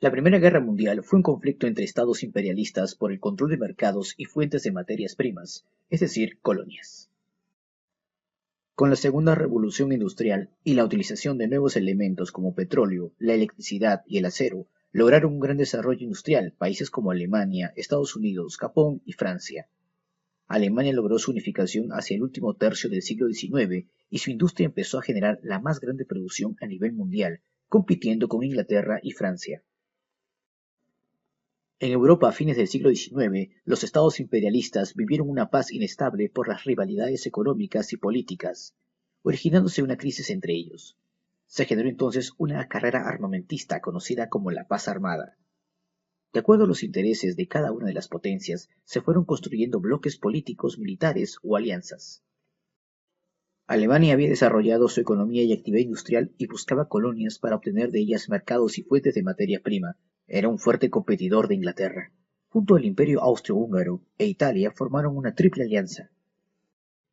La Primera Guerra Mundial fue un conflicto entre estados imperialistas por el control de mercados y fuentes de materias primas, es decir, colonias. Con la Segunda Revolución Industrial y la utilización de nuevos elementos como petróleo, la electricidad y el acero, lograron un gran desarrollo industrial países como Alemania, Estados Unidos, Japón y Francia. Alemania logró su unificación hacia el último tercio del siglo XIX y su industria empezó a generar la más grande producción a nivel mundial, compitiendo con Inglaterra y Francia. En Europa a fines del siglo XIX, los estados imperialistas vivieron una paz inestable por las rivalidades económicas y políticas, originándose una crisis entre ellos. Se generó entonces una carrera armamentista conocida como la paz armada. De acuerdo a los intereses de cada una de las potencias, se fueron construyendo bloques políticos, militares o alianzas. Alemania había desarrollado su economía y actividad industrial y buscaba colonias para obtener de ellas mercados y fuentes de materia prima. Era un fuerte competidor de Inglaterra. Junto al Imperio Austrohúngaro e Italia formaron una triple alianza.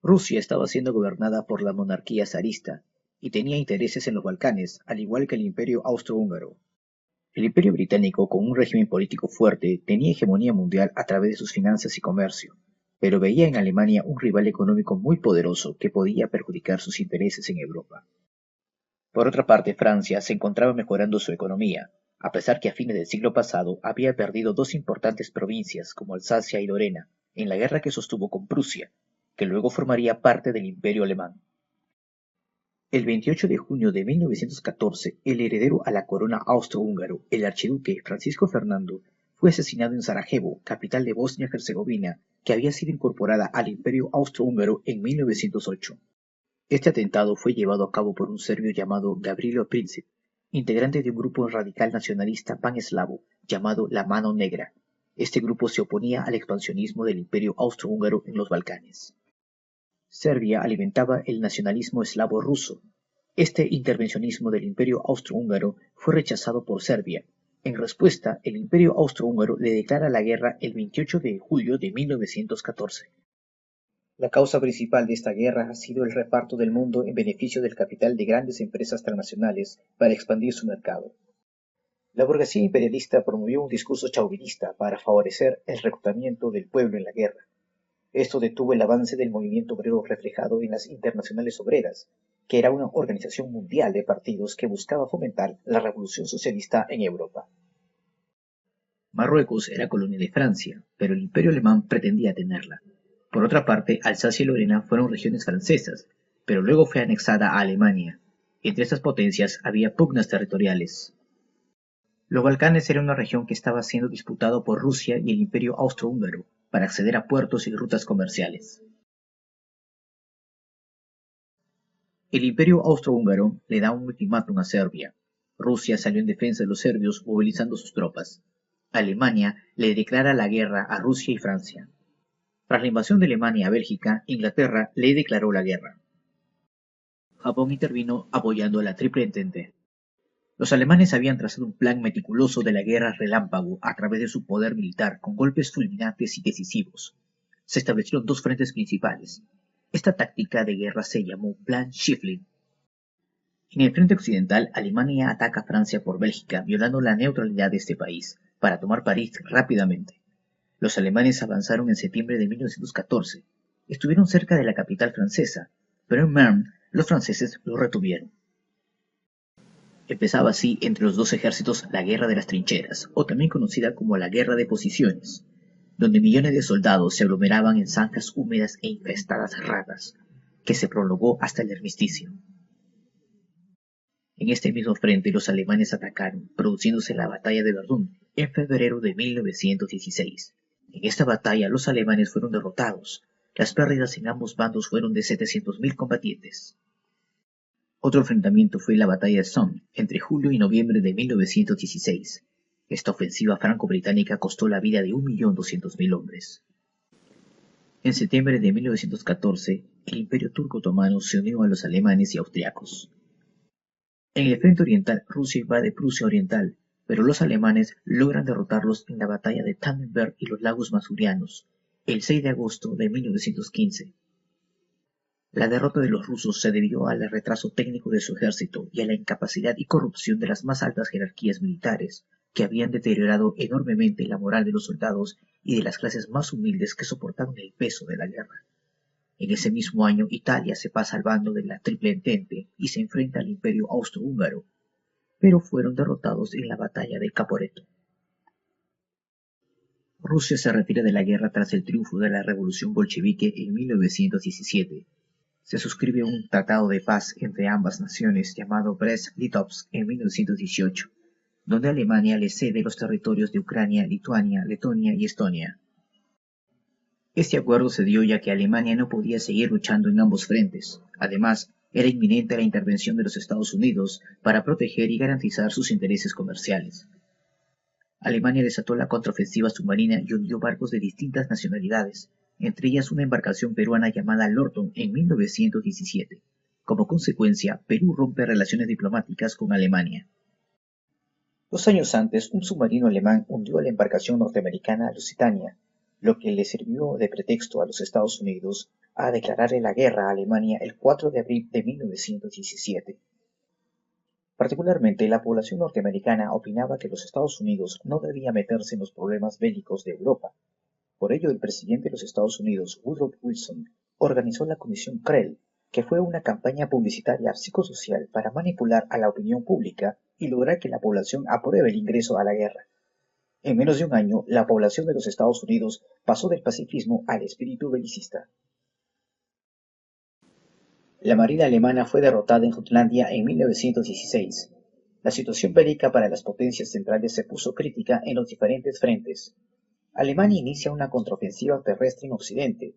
Rusia estaba siendo gobernada por la monarquía zarista y tenía intereses en los Balcanes, al igual que el Imperio Austrohúngaro. El Imperio Británico, con un régimen político fuerte, tenía hegemonía mundial a través de sus finanzas y comercio, pero veía en Alemania un rival económico muy poderoso que podía perjudicar sus intereses en Europa. Por otra parte, Francia se encontraba mejorando su economía, a pesar que a fines del siglo pasado había perdido dos importantes provincias como Alsacia y Lorena en la guerra que sostuvo con Prusia, que luego formaría parte del Imperio alemán. El 28 de junio de 1914, el heredero a la corona austrohúngaro, el archiduque Francisco Fernando, fue asesinado en Sarajevo, capital de Bosnia-Herzegovina, que había sido incorporada al Imperio austrohúngaro en 1908. Este atentado fue llevado a cabo por un serbio llamado Gavrilo Princip, integrante de un grupo radical nacionalista pan-eslavo llamado la Mano Negra. Este grupo se oponía al expansionismo del Imperio austrohúngaro en los Balcanes. Serbia alimentaba el nacionalismo eslavo ruso. Este intervencionismo del Imperio austrohúngaro fue rechazado por Serbia. En respuesta, el Imperio austrohúngaro le declara la guerra el 28 de julio de 1914. La causa principal de esta guerra ha sido el reparto del mundo en beneficio del capital de grandes empresas transnacionales para expandir su mercado. La burguesía imperialista promovió un discurso chauvinista para favorecer el reclutamiento del pueblo en la guerra. Esto detuvo el avance del movimiento obrero reflejado en las Internacionales Obreras, que era una organización mundial de partidos que buscaba fomentar la revolución socialista en Europa. Marruecos era colonia de Francia, pero el Imperio alemán pretendía tenerla. Por otra parte, Alsacia y Lorena fueron regiones francesas, pero luego fue anexada a Alemania. Entre estas potencias había pugnas territoriales. Los Balcanes era una región que estaba siendo disputado por Rusia y el Imperio austrohúngaro para acceder a puertos y rutas comerciales. El Imperio austrohúngaro le da un ultimátum a Serbia. Rusia salió en defensa de los serbios movilizando sus tropas. Alemania le declara la guerra a Rusia y Francia. Tras la invasión de Alemania a Bélgica, Inglaterra le declaró la guerra. Japón intervino apoyando a la Triple Entente. Los alemanes habían trazado un plan meticuloso de la guerra relámpago a través de su poder militar con golpes fulminantes y decisivos. Se establecieron dos frentes principales. Esta táctica de guerra se llamó Plan Schieffelin. En el frente occidental, Alemania ataca a Francia por Bélgica, violando la neutralidad de este país, para tomar París rápidamente. Los alemanes avanzaron en septiembre de 1914. Estuvieron cerca de la capital francesa, pero en Marne los franceses los retuvieron. Empezaba así entre los dos ejércitos la Guerra de las Trincheras, o también conocida como la Guerra de Posiciones, donde millones de soldados se aglomeraban en zanjas húmedas e infestadas de ratas, que se prolongó hasta el armisticio. En este mismo frente los alemanes atacaron, produciéndose la Batalla de Verdún en febrero de 1916. En esta batalla los alemanes fueron derrotados. Las pérdidas en ambos bandos fueron de 700.000 combatientes. Otro enfrentamiento fue la Batalla de Somme, entre julio y noviembre de 1916. Esta ofensiva franco-británica costó la vida de 1.200.000 hombres. En septiembre de 1914, el Imperio Turco Otomano se unió a los alemanes y austriacos. En el frente oriental, Rusia invade Prusia Oriental, pero los alemanes logran derrotarlos en la batalla de Tannenberg y los lagos Masurianos, el 6 de agosto de 1915. La derrota de los rusos se debió al retraso técnico de su ejército y a la incapacidad y corrupción de las más altas jerarquías militares, que habían deteriorado enormemente la moral de los soldados y de las clases más humildes que soportaban el peso de la guerra. En ese mismo año, Italia se pasa al bando de la Triple Entente y se enfrenta al Imperio Austrohúngaro, pero fueron derrotados en la batalla de Caporetto. Rusia se retira de la guerra tras el triunfo de la Revolución Bolchevique en 1917. Se suscribe un tratado de paz entre ambas naciones llamado Brest-Litovsk en 1918, donde Alemania le cede los territorios de Ucrania, Lituania, Letonia y Estonia. Este acuerdo se dio ya que Alemania no podía seguir luchando en ambos frentes. Además, era inminente la intervención de los Estados Unidos para proteger y garantizar sus intereses comerciales. Alemania desató la contraofensiva submarina y hundió barcos de distintas nacionalidades, entre ellas una embarcación peruana llamada Lorton en 1917. Como consecuencia, Perú rompe relaciones diplomáticas con Alemania. 2 años antes, un submarino alemán hundió a la embarcación norteamericana Lusitania, lo que le sirvió de pretexto a los Estados Unidos a declararle la guerra a Alemania el 4 de abril de 1917. Particularmente, la población norteamericana opinaba que los Estados Unidos no debía meterse en los problemas bélicos de Europa. Por ello, el presidente de los Estados Unidos, Woodrow Wilson, organizó la Comisión Krell, que fue una campaña publicitaria psicosocial para manipular a la opinión pública y lograr que la población apruebe el ingreso a la guerra. En menos de un año, la población de los Estados Unidos pasó del pacifismo al espíritu belicista. La marina alemana fue derrotada en Jutlandia en 1916. La situación bélica para las potencias centrales se puso crítica en los diferentes frentes. Alemania inicia una contraofensiva terrestre en Occidente.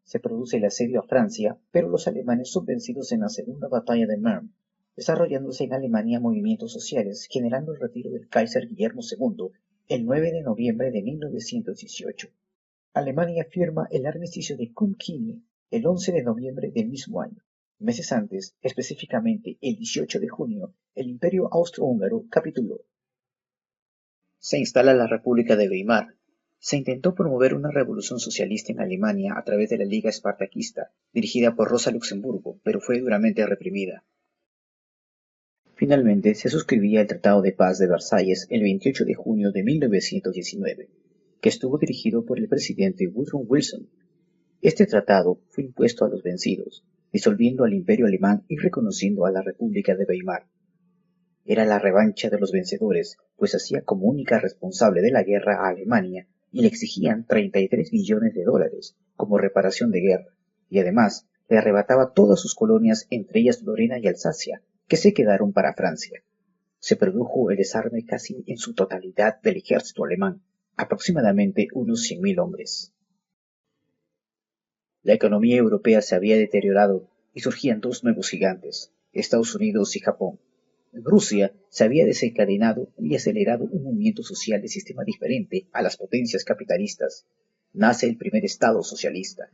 Se produce el asedio a Francia, pero los alemanes son vencidos en la segunda batalla de Marne, desarrollándose en Alemania movimientos sociales, generando el retiro del Kaiser Guillermo II el 9 de noviembre de 1918. Alemania firma el armisticio de Compiègne el 11 de noviembre del mismo año. Meses antes, específicamente el 18 de junio, el Imperio Austrohúngaro capituló. Se instala la República de Weimar. Se intentó promover una revolución socialista en Alemania a través de la Liga Espartaquista, dirigida por Rosa Luxemburgo, pero fue duramente reprimida. Finalmente, se suscribía el Tratado de Paz de Versalles el 28 de junio de 1919, que estuvo dirigido por el presidente Woodrow Wilson. Este tratado fue impuesto a los vencidos, disolviendo al Imperio alemán y reconociendo a la República de Weimar. Era la revancha de los vencedores, pues hacía como única responsable de la guerra a Alemania y le exigían 33 millones de dólares como reparación de guerra, y además le arrebataba todas sus colonias, entre ellas Lorena y Alsacia, que se quedaron para Francia. Se produjo el desarme casi en su totalidad del ejército alemán, aproximadamente unos 100.000 hombres. La economía europea se había deteriorado y surgían dos nuevos gigantes, Estados Unidos y Japón. En Rusia se había desencadenado y acelerado un movimiento social de sistema diferente a las potencias capitalistas. Nace el primer Estado socialista.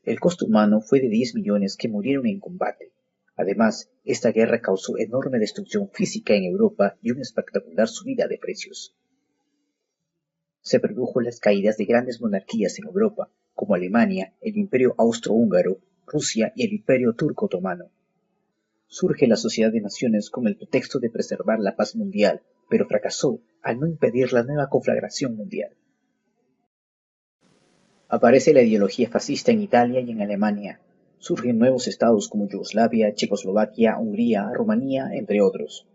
El costo humano fue de 10 millones que murieron en combate. Además, esta guerra causó enorme destrucción física en Europa y una espectacular subida de precios. Se produjo las caídas de grandes monarquías en Europa, como Alemania, el Imperio Austrohúngaro, Rusia y el Imperio Turco Otomano. Surge la Sociedad de Naciones con el pretexto de preservar la paz mundial, pero fracasó al no impedir la nueva conflagración mundial. Aparece la ideología fascista en Italia y en Alemania. Surgen nuevos estados como Yugoslavia, Checoslovaquia, Hungría, Rumanía, entre otros.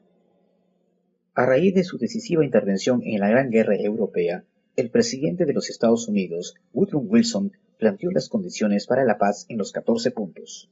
A raíz de su decisiva intervención en la Gran Guerra Europea, el presidente de los Estados Unidos, Woodrow Wilson, planteó las condiciones para la paz en los 14 puntos.